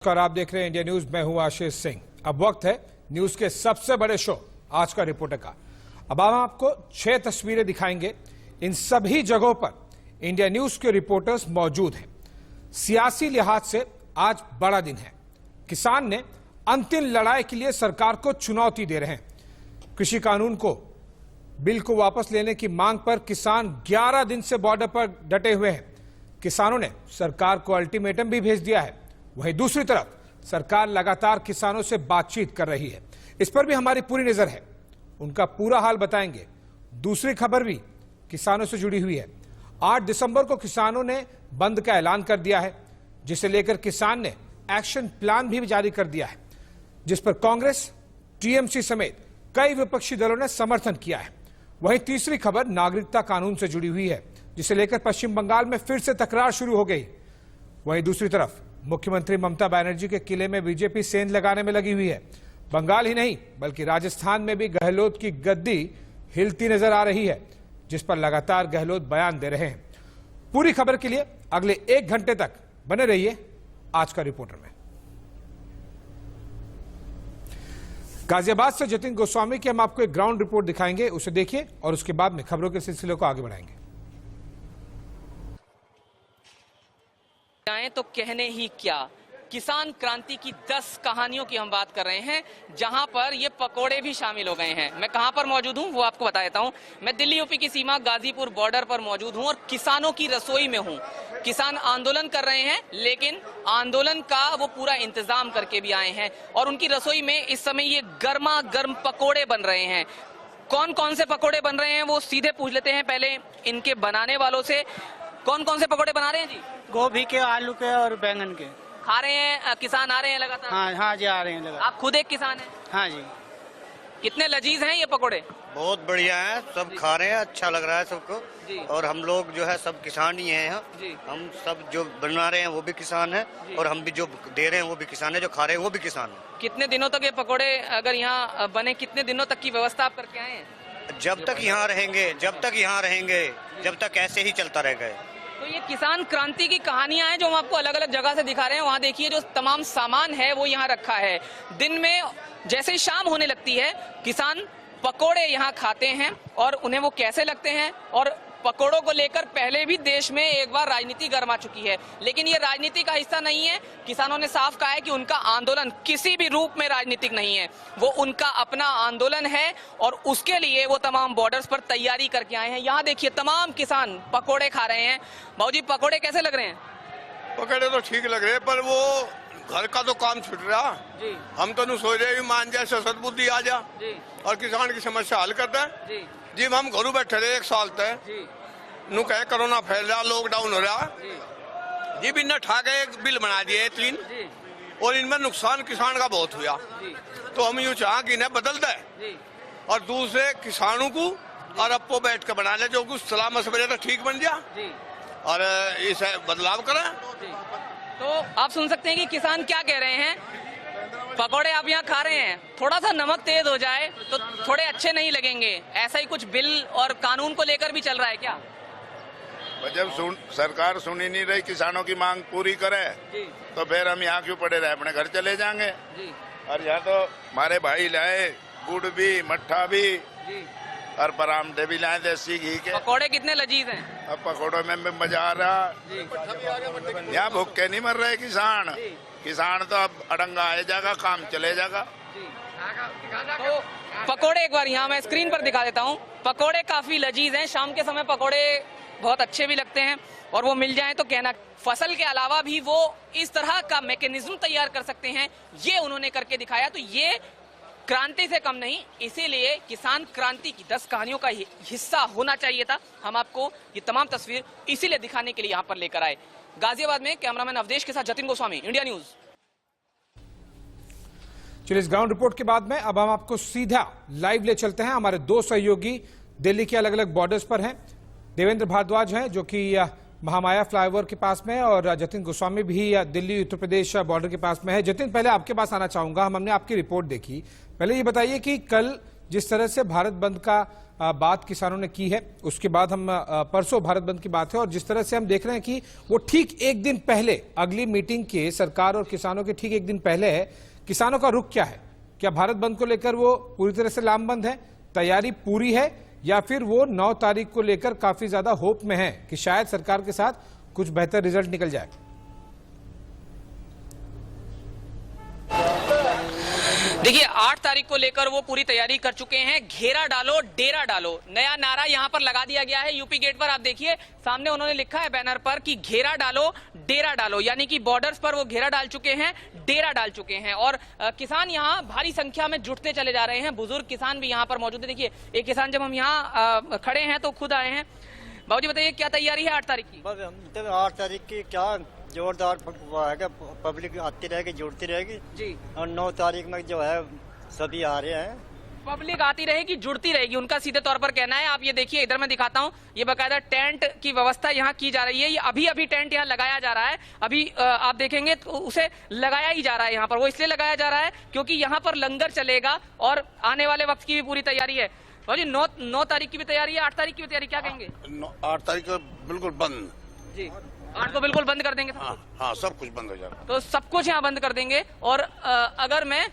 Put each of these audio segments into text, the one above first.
नमस्कार, आप देख रहे हैं इंडिया न्यूज। मैं हूं आशीष सिंह। अब वक्त है न्यूज के सबसे बड़े शो आज का रिपोर्टर का। अब हम आपको 6 तस्वीरें दिखाएंगे। इन सभी जगहों पर इंडिया न्यूज के रिपोर्टर्स मौजूद हैं। सियासी लिहाज से आज बड़ा दिन है। किसान ने अंतिम लड़ाई के लिए सरकार को चुनौती दे रहे हैं। कृषि कानून को बिल को वापस लेने की मांग पर किसान 11 दिन से बॉर्डर पर डटे हुए हैं। किसानों ने सरकार को अल्टीमेटम भी भेज दिया है। वहीं दूसरी तरफ सरकार लगातार किसानों से बातचीत कर रही है। इस पर भी हमारी पूरी नजर है। उनका पूरा हाल बताएंगे। दूसरी खबर भी किसानों से जुड़ी हुई है। 8 दिसंबर को किसानों ने बंद का ऐलान कर दिया है, जिसे लेकर किसान ने एक्शन प्लान भी जारी कर दिया है, जिस पर कांग्रेस, टीएमसी समेत कई विपक्षी दलों ने समर्थन किया है। वहीं तीसरी खबर नागरिकता कानून से जुड़ी हुई है, जिसे लेकर पश्चिम बंगाल में फिर से तकरार शुरू हो गई। वहीं दूसरी तरफ मुख्यमंत्री ममता बनर्जी के किले में बीजेपी सेंध लगाने में लगी हुई है। बंगाल ही नहीं बल्कि राजस्थान में भी गहलोत की गद्दी हिलती नजर आ रही है, जिस पर लगातार गहलोत बयान दे रहे हैं। पूरी खबर के लिए अगले 1 घंटे तक बने रहिए आज का रिपोर्टर में। गाजियाबाद से जतिन गोस्वामी की हम आपको एक ग्राउंड रिपोर्ट दिखाएंगे, उसे देखिए और उसके बाद में खबरों के सिलसिले को आगे बढ़ाएंगे। तो कहने ही क्या, किसान क्रांति की 10 कहानियों की हम बात कर रहे हैं, जहां पर ये पकोड़े भी शामिल हो गए हैं। मैं कहां पर मौजूद हूं वो आपको बता देता हूं। मैं दिल्ली यूपी की सीमा गाजीपुर बॉर्डर पर मौजूद हूं और किसानों की रसोई में हूं। किसान आंदोलन कर रहे हैं, लेकिन आंदोलन का वो पूरा इंतजाम करके भी आए हैं और उनकी रसोई में इस समय ये गर्मा गर्म पकोड़े बन रहे हैं। कौन कौन से पकोड़े बन रहे हैं वो सीधे पूछ लेते हैं पहले इनके बनाने वालों से। कौन कौन से पकोड़े बना रहे हैं जी? गोभी के, आलू के और बैंगन के। खा रहे हैं, किसान आ रहे हैं लगातार? हाँ जी, आ रहे हैं लगातार। आप खुद एक किसान हैं? हाँ जी। कितने लजीज हैं ये पकोड़े? बहुत बढ़िया है, सब खा रहे हैं, अच्छा लग रहा है सबको जी। और हम लोग जो है सब किसान ही हैं यहाँ जी। हम सब जो बना रहे हैं वो भी किसान हैं और हम भी जो दे रहे हैं वो भी किसान है, जो खा रहे हैं वो भी किसान है। कितने दिनों तक ये पकोड़े अगर यहाँ बने, कितने दिनों तक की व्यवस्था आप करके आए हैं? जब तक यहाँ रहेंगे, जब तक ऐसे ही चलता रहेगा। तो ये किसान क्रांति की कहानियां हैं जो हम आपको अलग अलग जगह से दिखा रहे हैं। वहाँ देखिए जो तमाम सामान है वो यहाँ रखा है। दिन में जैसे ही शाम होने लगती है, किसान पकोड़े यहाँ खाते हैं और उन्हें वो कैसे लगते हैं। और पकोड़ों को लेकर पहले भी देश में एक बार राजनीति गर्मा चुकी है, लेकिन ये राजनीति का हिस्सा नहीं है। किसानों ने साफ कहा है कि उनका आंदोलन किसी भी रूप में राजनीतिक नहीं है, वो उनका अपना आंदोलन है और उसके लिए वो तमाम बॉर्डर्स पर तैयारी करके आए हैं। यहाँ देखिए तमाम किसान पकोड़े खा रहे हैं। बाबूजी, पकोड़े कैसे लग रहे हैं? पकोड़े तो ठीक लग रहे हैं, पर वो घर का तो काम छूट रहा जी। हम तो नहीं सोच रहे मान जाए, सदबुद्धि आ जा जी और किसान की समस्या हल करता है जी। जी हम घरों बैठे रहे 1 साल तक, नु कहे कोरोना फैल रहा, लॉकडाउन हो रहा जी। भी न ठा के एक बिल बना दिए 3 और इनमें नुकसान किसान का बहुत हुआ। तो हम यूँ चाह कि इन्हें बदल दे और दूसरे किसानों को और अपो बैठ के बना ले, जो कुछ सलाह मशवरे तो ठीक बन जा और इसे बदलाव करें। तो आप सुन सकते हैं कि किसान क्या कह रहे हैं। पकोड़े आप यहाँ खा रहे हैं, थोड़ा सा नमक तेज हो जाए तो थोड़े अच्छे नहीं लगेंगे। ऐसा ही कुछ बिल और कानून को लेकर भी चल रहा है क्या? जब सरकार सुन ही नहीं रही, किसानों की मांग पूरी करे तो फिर हम यहाँ क्यों पड़े रहे, अपने घर चले जाएंगे। और यहाँ तो हमारे भाई लाए गुड़ भी, मट्ठा भी और परामठे भी लाए देसी घी के। पकोड़े कितने लजीज हैं। अब पकोड़ों में भी मजा आ रहा। यहाँ भूखे नहीं मर रहे किसान तो अब अड़ंगा आ जाएगा, काम चले जाएगा। तो पकोड़े एक बार यहाँ मैं स्क्रीन पर दिखा देता हूँ। पकोड़े काफी लजीज हैं। शाम के समय पकोड़े बहुत अच्छे भी लगते हैं और वो मिल जाएं तो कहना। फसल के अलावा भी वो इस तरह का मैकेनिज्म तैयार कर सकते हैं, ये उन्होंने करके दिखाया। तो ये क्रांति से कम नहीं, इसीलिए किसान क्रांति की 10 कहानियों का हिस्सा होना चाहिए था। हम आपको ये तमाम तस्वीर इसीलिए दिखाने के लिए यहाँ पर लेकर आए। गाजियाबाद में कैमरामैन अवधेश के साथ जतिन गोस्वामी, इंडिया न्यूज। चलिए, इस ग्राउंड रिपोर्ट के बाद में अब हम आपको सीधा लाइव ले चलते हैं। हमारे 2 सहयोगी दिल्ली के अलग अलग बॉर्डर्स पर हैं। देवेंद्र भारद्वाज हैं जो कि महामाया फ्लाईओवर के पास में है और जतिन गोस्वामी भी दिल्ली उत्तर प्रदेश बॉर्डर के पास में है। जतिन, पहले आपके पास आना चाहूंगा। हमने आपकी रिपोर्ट देखी, पहले ये बताइए कि कल जिस तरह से भारत बंद का बात किसानों ने की है, उसके बाद हम परसों भारत बंद की बात है, और जिस तरह से हम देख रहे हैं कि वो ठीक एक दिन पहले अगली मीटिंग के सरकार और किसानों के ठीक एक दिन पहले है। किसानों का रुख क्या है? क्या भारत बंद को लेकर वो पूरी तरह से लामबंद है, तैयारी पूरी है, या फिर वो 9 तारीख को लेकर काफी ज्यादा होप में है कि शायद सरकार के साथ कुछ बेहतर रिजल्ट निकल जाए? देखिए 8 तारीख को लेकर वो पूरी तैयारी कर चुके हैं। घेरा डालो डेरा डालो, नया नारा यहां पर लगा दिया गया है। यूपी गेट पर आप देखिए सामने उन्होंने लिखा है बैनर पर कि घेरा डालो डेरा डालो, यानी कि बॉर्डर्स पर वो घेरा डाल चुके हैं, डेरा डाल चुके हैं। और किसान यहां भारी संख्या में जुटते चले जा रहे हैं। बुजुर्ग किसान भी यहां पर मौजूद है। देखिए एक किसान जब हम यहाँ खड़े हैं तो खुद आए हैं। बाबूजी बताइए क्या तैयारी है 8 तारीख की? बस 8 तारीख की क्या जोरदार है, पब्लिक आती रहेगी, जुड़ती रहेगी जी। और 9 तारीख में जो है सभी आ रहे हैं। पब्लिक आती रहेगी, जुड़ती रहेगी, उनका सीधे तौर पर कहना है। आप ये देखिए, इधर मैं दिखाता हूँ, ये बकायदा टेंट की व्यवस्था यहाँ की जा रही है। ये अभी टेंट यहाँ लगाया जा रहा है। अभी आप देखेंगे तो उसे लगाया ही जा रहा है यहाँ पर। वो इसलिए लगाया जा रहा है क्योंकि यहाँ पर लंगर चलेगा और आने वाले वक्त की भी पूरी तैयारी है। जी 9 तारीख की भी तैयारी है, 8 तारीख की भी तैयारी, क्या कहेंगे? 8 तारीख को बिल्कुल बंद जी, 8 को बिल्कुल बंद कर देंगे। हाँ, सब कुछ बंद हो जाएगा। तो सब कुछ यहाँ बंद कर देंगे। और अगर मैं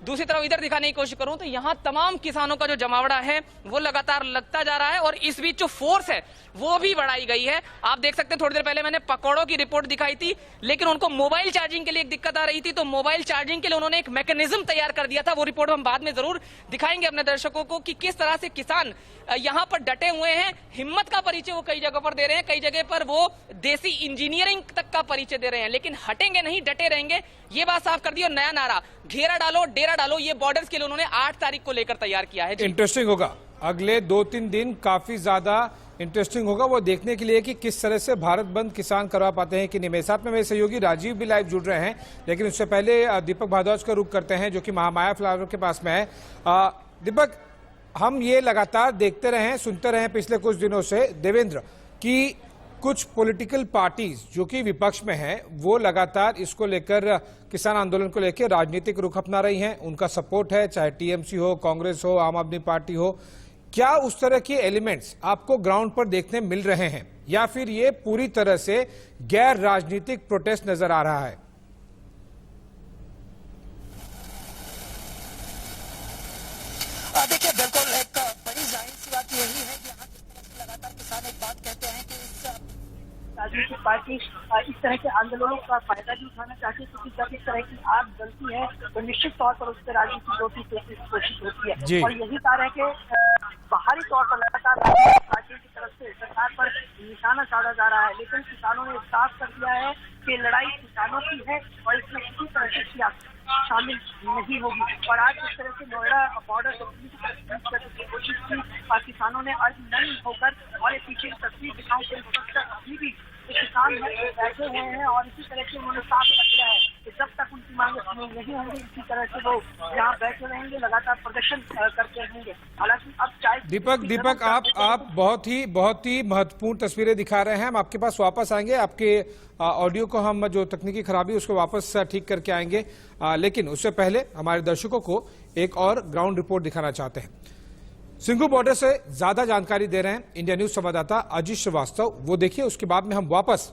दूसरी तरफ इधर दिखाने की कोशिश करूं तो यहाँ तमाम किसानों का जो जमावड़ा है वो लगातार लगता जा रहा है, और इस बीच जो फोर्स है वो भी बढ़ाई गई है। आप देख सकते हैं थोड़ी देर पहले मैंने पकौड़ों की रिपोर्ट दिखाई थी, लेकिन उनको मोबाइल चार्जिंग के लिए एक दिक्कत आ रही थी, तो मोबाइल चार्जिंग के लिए उन्होंने एक मैकेनिज्म तैयार कर दिया था। वो रिपोर्ट हम बाद में जरूर दिखाएंगे अपने दर्शकों को कि किस तरह से किसान यहाँ पर डटे हुए हैं। हिम्मत का परिचय वो कई जगह पर दे रहे हैं, कई जगह पर वो देसी इंजीनियरिंग तक का परिचय दे रहे हैं, लेकिन हटेंगे नहीं, डटे रहेंगे, ये बात साफ कर दी। और नया नारा घेरा डालो डेरा डालो, ये बॉर्डर्स के लिए उन्होंने 8 तारीख को लेकर तैयार किया है। इंटरेस्टिंग होगा, अगले 2-3 दिन काफी ज्यादा इंटरेस्टिंग होगा वो देखने के लिए कि किस तरह से भारत बंद किसान करवा पाते हैं कि नहीं। मेरे साथ में मेरे सहयोगी राजीव भी लाइव जुड़ रहे हैं, लेकिन उससे पहले दीपक भारद्वाज का रुख करते हैं जो कि महामाया फ्लावर के पास में है। दीपक, हम ये लगातार देखते रहे हैं, सुनते रहे हैं पिछले कुछ दिनों से देवेंद्र कि कुछ पॉलिटिकल पार्टीज जो कि विपक्ष में हैं वो लगातार इसको लेकर, किसान आंदोलन को लेकर राजनीतिक रुख अपना रही हैं। उनका सपोर्ट है, चाहे टीएमसी हो, कांग्रेस हो, आम आदमी पार्टी हो। क्या उस तरह के एलिमेंट्स आपको ग्राउंड पर देखने मिल रहे हैं, या फिर ये पूरी तरह से गैर राजनीतिक प्रोटेस्ट नजर आ रहा है? देखिए बिल्कुल एक बड़ी जाहिर सी बात यही है कि यहाँ जिस तरह से लगातार किसान एक बात कहते हैं कि इस राजनीतिक पार्टी इस तरह के आंदोलनों का फायदा भी उठाना चाहती है, क्योंकि जब इस तरह की आग जलती है तो निश्चित तौर पर उस पर राजनीतिक रोटी की कोशिश होती है। और यही कारण है कि बाहरी तौर पर लगातार राजनीतिक पार्टियों की तरफ से सरकार पर निशाना साधा जा रहा है, लेकिन किसानों ने साफ कर दिया है कि लड़ाई किसानों की है और इसमें किसी तरह से सियासत शामिल नहीं होगी। और आज इस तरह से नोएडा बॉर्डर करने की कोशिश की और किसानों ने अर्ज नहीं होकर, और ये पीछे तस्वीर दिखाऊं तो इस वक्त अभी भी किसान बैठे हुए हैं और इसी तरह से उन्होंने साफ कर दिया है कि जब तक उनकी मांगे पूरी नहीं होंगी इसी तरह से वो यहाँ बैठे रहेंगे, लगातार प्रदर्शन करते रहेंगे। हालांकि अब चाहे दीपक आप बहुत ही महत्वपूर्ण तस्वीरें दिखा रहे हैं। हम आपके पास वापस आएंगे, आपके ऑडियो को हम जो तकनीकी खराबी उसको वापस ठीक करके आएंगे, लेकिन उससे पहले हमारे दर्शकों को एक और ग्राउंड रिपोर्ट दिखाना चाहते हैं। सिंघू बॉर्डर से ज्यादा जानकारी दे रहे हैं इंडिया न्यूज संवाददाता अजीत श्रीवास्तव, वो देखिए, उसके बाद में हम वापस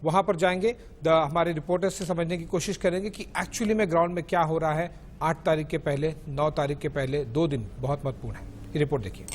वहां पर जाएंगे, हमारे रिपोर्टर से समझने की कोशिश करेंगे कि एक्चुअली में ग्राउंड में क्या हो रहा है 8 तारीख के पहले, 9 तारीख के पहले 2 दिन बहुत महत्वपूर्ण है। ये रिपोर्ट देखिए।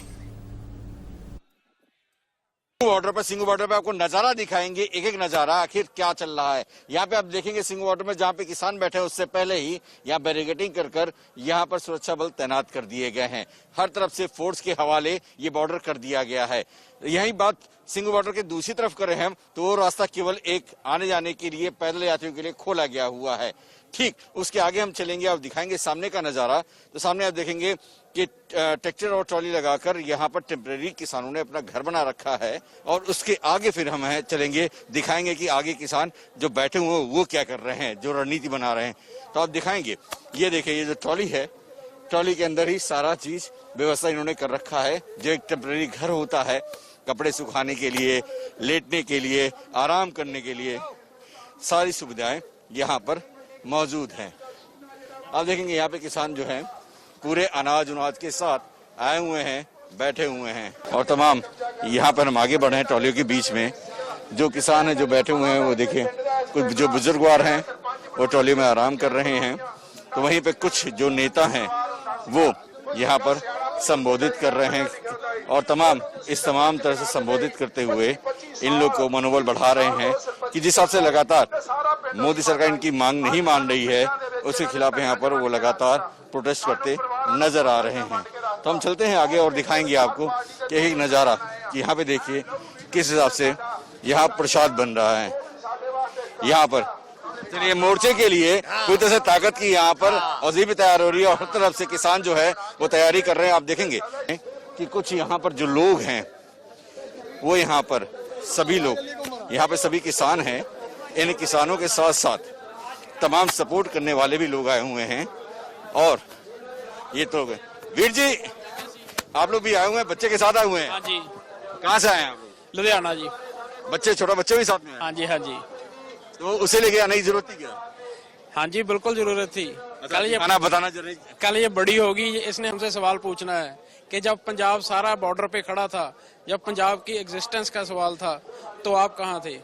बॉर्डर पर, सिंघू बॉर्डर पे आपको नजारा दिखाएंगे, एक एक नजारा आखिर क्या चल रहा है। यहाँ पे आप देखेंगे सिंघू बॉर्डर में जहाँ पे किसान बैठे हैं उससे पहले ही यहाँ बैरिकेडिंग कर यहाँ पर सुरक्षा बल तैनात कर दिए गए हैं। हर तरफ से फोर्स के हवाले ये बॉर्डर कर दिया गया है। यही बात सिंघू बॉर्डर के दूसरी तरफ करें हम तो वो रास्ता केवल एक आने जाने के लिए पैदल यात्रियों के लिए खोला गया हुआ है। ठीक उसके आगे हम चलेंगे, आप दिखाएंगे सामने का नजारा। तो सामने आप देखेंगे कि ट्रैक्टर और ट्रॉली लगाकर यहाँ पर टेम्परेरी किसानों ने अपना घर बना रखा है, और उसके आगे फिर हम चलेंगे, दिखाएंगे कि आगे किसान जो बैठे हुए वो क्या कर रहे हैं, जो रणनीति बना रहे हैं। तो आप दिखाएंगे, ये देखिए, ये जो ट्रॉली है, ट्रॉली के अंदर ही सारा चीज व्यवस्था इन्होंने कर रखा है। जो एक टेम्परेरी घर होता है कपड़े सुखाने के लिए, लेटने के लिए, आराम करने के लिए, सारी सुविधाएं यहाँ पर मौजूद हैं। आप देखेंगे यहाँ पे किसान जो हैं पूरे अनाज उनाज के साथ आए हुए हैं, बैठे हुए हैं। और तमाम यहाँ पर हम आगे बढ़े हैं ट्रॉलियों के बीच में। जो किसान हैं जो बैठे हुए हैं वो देखिए, कुछ जो बुजुर्गवार हैं वो ट्रॉली में आराम कर रहे हैं, तो वहीं पे कुछ जो नेता हैं वो यहाँ पर संबोधित कर रहे हैं और तमाम तरह से संबोधित करते हुए इन लोग को मनोबल बढ़ा रहे हैं कि जिस हिसाब से लगातार मोदी सरकार इनकी मांग नहीं मान रही है, उसके खिलाफ यहाँ पर वो लगातार प्रोटेस्ट करते नजर आ रहे हैं। तो हम चलते हैं आगे और दिखाएंगे आपको कि एक नजारा कि यहाँ पे देखिए किस हिसाब से यहाँ प्रसाद बन रहा है। यहाँ पर चलिए मोर्चे के लिए पूरी तरह से ताकत की यहाँ पर औज़ी भी तैयार हो रही है और हर तरफ से किसान जो है वो तैयारी कर रहे हैं। आप देखेंगे कि कुछ यहाँ पर जो लोग हैं वो यहाँ पर सभी लोग, यहाँ पे सभी किसान हैं। इन किसानों के साथ साथ तमाम सपोर्ट करने वाले भी लोग आए हुए हैं। और ये तो वीर जी आप लोग भी आए हुए हैं, बच्चे के साथ आए हुए हैं? हाँ जी। कहाँ से आए हैं आप लोग? लुधियाना जी। बच्चे, छोटा बच्चे भी साथ में आए? हाँ जी, हाँ जी। तो उसे लेके आने की जरूरत थी क्या? हाँ जी, बिल्कुल जरूरत थी। कल ये खाना बताना जरूरी, कल ये बड़ी होगी, इसने हमसे सवाल पूछना है कि जब पंजाब सारा बॉर्डर पे खड़ा था, जब पंजाब की एग्जिस्टेंस का सवाल था, तो आप कहाँ थे?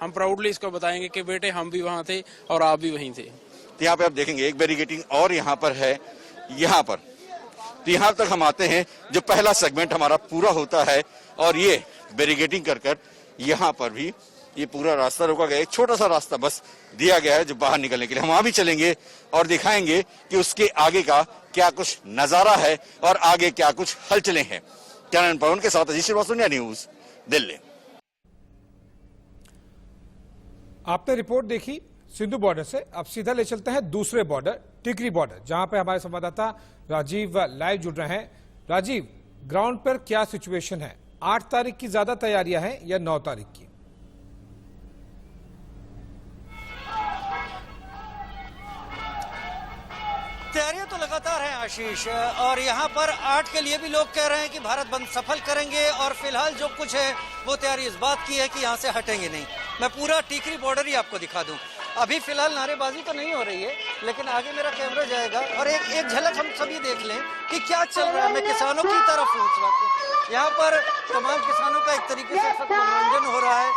हम प्राउडली इसको बताएंगे कि बेटे हम भी वहाँ थे और आप भी वहीं थे। तो यहाँ पे आप देखेंगे एक बैरिकेडिंग और यहाँ पर है। यहाँ पर तो यहाँ तक हम आते हैं, जो पहला सेगमेंट हमारा पूरा होता है और ये बैरिकेडिंग कर यहाँ पर भी ये पूरा रास्ता रोका गया। एक छोटा सा रास्ता बस दिया गया है जो बाहर निकलने के लिए। हम वहां भी चलेंगे और दिखाएंगे कि उसके आगे का क्या कुछ नजारा है और आगे क्या कुछ हलचलें हैं। कैमरामैन पवन के साथ अजीत श्रीवास्तव, इंडिया न्यूज, दिल्ली। आपने रिपोर्ट देखी सिंधु बॉर्डर से, अब सीधा ले चलते हैं दूसरे बॉर्डर, टिकरी बॉर्डर, जहां पे हमारे संवाददाता राजीव लाइव जुड़ रहे हैं। राजीव, ग्राउंड पर क्या सिचुएशन है? 8 तारीख की ज्यादा तैयारियां हैं या 9 तारीख की? तैयारियां तो लगातार हैं आशीष, और यहाँ पर 8 के लिए भी लोग कह रहे हैं कि भारत बंद सफल करेंगे, और फिलहाल जो कुछ है वो तैयारी इस बात की है कि यहाँ से हटेंगे नहीं। मैं पूरा टीकरी बॉर्डर ही आपको दिखा दूं। अभी फिलहाल नारेबाजी तो नहीं हो रही है, लेकिन आगे मेरा कैमरा जाएगा और एक झलक हम सभी देख लें कि क्या चल रहा है। मैं किसानों की तरफ हूँ इस वक्त। यहाँ पर तमाम किसानों का एक तरीके से मनोरंजन हो रहा है।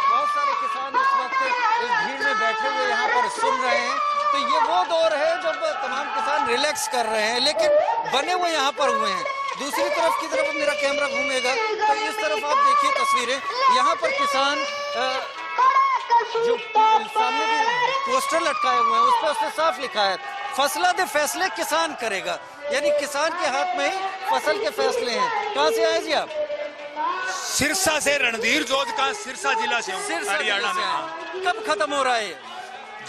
बहुत सारे किसान इस वक्त इस भीड़ में बैठे हुए यहाँ पर सुन रहे हैं। तो ये वो दौर है जब तमाम किसान रिलैक्स कर रहे हैं, लेकिन बने हुए यहाँ पर हुए हैं। दूसरी तरफ की तरफ मेरा कैमरा घूमेगा तो इस तरफ आप देखिए तस्वीरें। यहाँ पर किसान जो सामने पोस्टर लटकाए हुए हैं उस पर उसने साफ लिखा है, फसला दे फैसले किसान करेगा, यानी किसान के हाथ में ही फसल के फैसले हैं। कहाँ से आए जी आप? सिरसा से, रणधीर जोत का सिरसा जिला से, हरियाणा में। कब खत्म हो रहा है?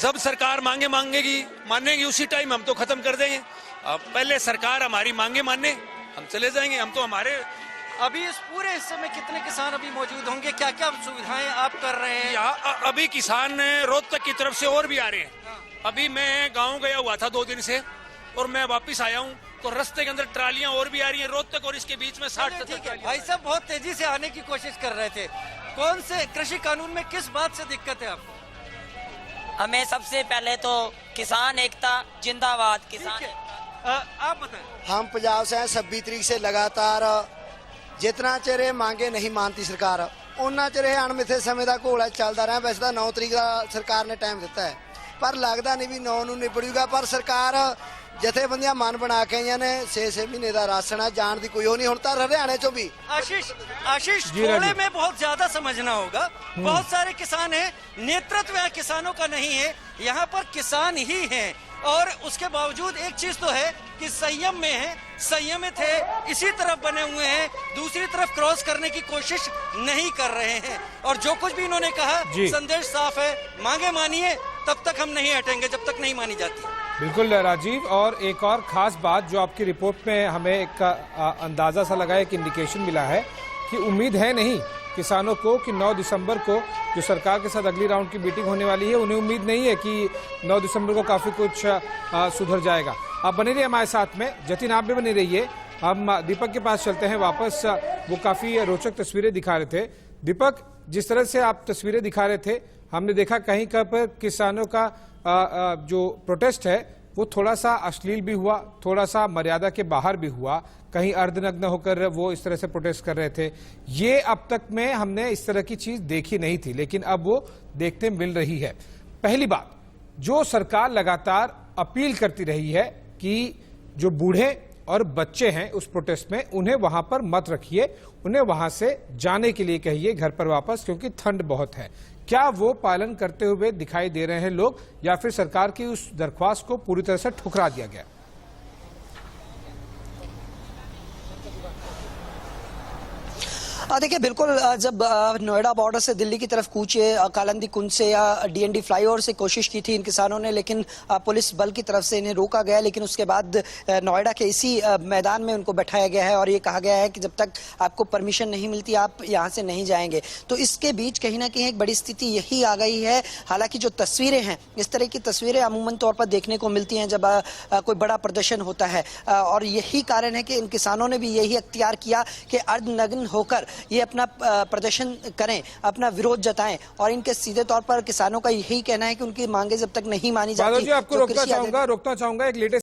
जब सरकार मानेगी उसी टाइम हम तो खत्म कर देंगे। अब पहले सरकार हमारी मांगे माने, हम चले जाएंगे। हम तो हमारे अभी इस पूरे हिस्से में कितने किसान अभी मौजूद होंगे? क्या क्या सुविधाएं आप कर रहे हैं? यहाँ अभी किसान रोहतक की तरफ से और भी आ रहे हैं। अभी मैं गाँव गया हुआ था 2 दिन से और मैं वापिस आया हूँ, तो रास्ते के अंदर ट्रालियां और भी आ रही हैं। रोहतक और इसके बीच में 60-70 भाई साहब बहुत तेजी से आने की कोशिश कर रहे थे। कौन से कृषि कानून में किस बात से दिक्कत है आपको? हमें सबसे पहले तो किसान एकता जिंदाबाद। किसान आप बताएं। हम पंजाब से 26 तरीक से लगातार जितना चिर मांगे नहीं मानती सरकार, उन्ना चिर अणमिथे समय का घोला चलता रहा। वैसे तो 9 तरीक का सरकार ने टाइम दिता है, पर लगता नहीं भी 9 ਨੂੰ निबड़ूगा। पर सरकार जथेबंदियां मन बना के आईयां ने 6-6 महीने का राशन है, जान की कोई हो नहीं। हुण तां हरियाणे चों भी आशीष थोड़े में बहुत ज्यादा समझना होगा। बहुत सारे किसान हैं, नेतृत्व यहाँ किसानों का नहीं है, यहाँ पर किसान ही हैं। और उसके बावजूद एक चीज तो है कि संयम में है, संयमित है, इसी तरफ बने हुए हैं, दूसरी तरफ क्रॉस करने की कोशिश नहीं कर रहे हैं। और जो कुछ भी इन्होंने कहा संदेश साफ है, मांगे मानिए, तब तक हम नहीं हटेंगे जब तक नहीं मानी जाती। बिल्कुल राजीव, और एक और खास बात जो आपकी रिपोर्ट में हमें एक अंदाजा सा लगा है, एक इंडिकेशन मिला है कि उम्मीद है नहीं किसानों को कि 9 दिसंबर को जो सरकार के साथ अगली राउंड की मीटिंग होने वाली है, उन्हें उम्मीद नहीं है कि 9 दिसंबर को काफ़ी कुछ सुधर जाएगा। आप बने रहिए हमारे साथ में, जतिन आप भी बने रहिए। हम दीपक के पास चलते हैं वापस। वो काफ़ी रोचक तस्वीरें दिखा रहे थे। दीपक, जिस तरह से आप तस्वीरें दिखा रहे थे, हमने देखा कहीं पर किसानों का जो प्रोटेस्ट है वो थोड़ा सा अश्लील भी हुआ, थोड़ा सा मर्यादा के बाहर भी हुआ। कहीं अर्धनग्न होकर वो इस तरह से प्रोटेस्ट कर रहे थे। ये अब तक में हमने इस तरह की चीज देखी नहीं थी, लेकिन अब वो देखने मिल रही है। पहली बात, जो सरकार लगातार अपील करती रही है कि जो बूढ़े और बच्चे हैं उस प्रोटेस्ट में, उन्हें वहां पर मत रखिए, उन्हें वहां से जाने के लिए कहिए घर पर वापस, क्योंकि ठंड बहुत है। क्या वो पालन करते हुए दिखाई दे रहे हैं लोग, या फिर सरकार की उस दरख्वास्त को पूरी तरह से ठुकरा दिया गया? देखिए बिल्कुल, जब नोएडा बॉर्डर से दिल्ली की तरफ कूचे कालंदी कुंज से या डीएनडी फ्लाईओवर से कोशिश की थी इन किसानों ने, लेकिन पुलिस बल की तरफ से इन्हें रोका गया। लेकिन उसके बाद नोएडा के इसी मैदान में उनको बैठाया गया है और ये कहा गया है कि जब तक आपको परमिशन नहीं मिलती आप यहाँ से नहीं जाएंगे। तो इसके बीच कहीं ना कहीं एक बड़ी स्थिति यही आ गई है। हालांकि जो तस्वीरें हैं, इस तरह की तस्वीरें अमूमन तौर पर देखने को मिलती हैं जब कोई बड़ा प्रदर्शन होता है, और यही कारण है कि इन किसानों ने भी यही अख्तियार किया कि अर्धनग्न होकर ये अपना प्रदर्शन करें, अपना विरोध जताएं। और इनके सीधे तौर पर किसानों का यही कहना है कि उनकी मांगे जब तक नहीं मानी जाती, आपको रोकना चाहूंगा एक लेटेस्ट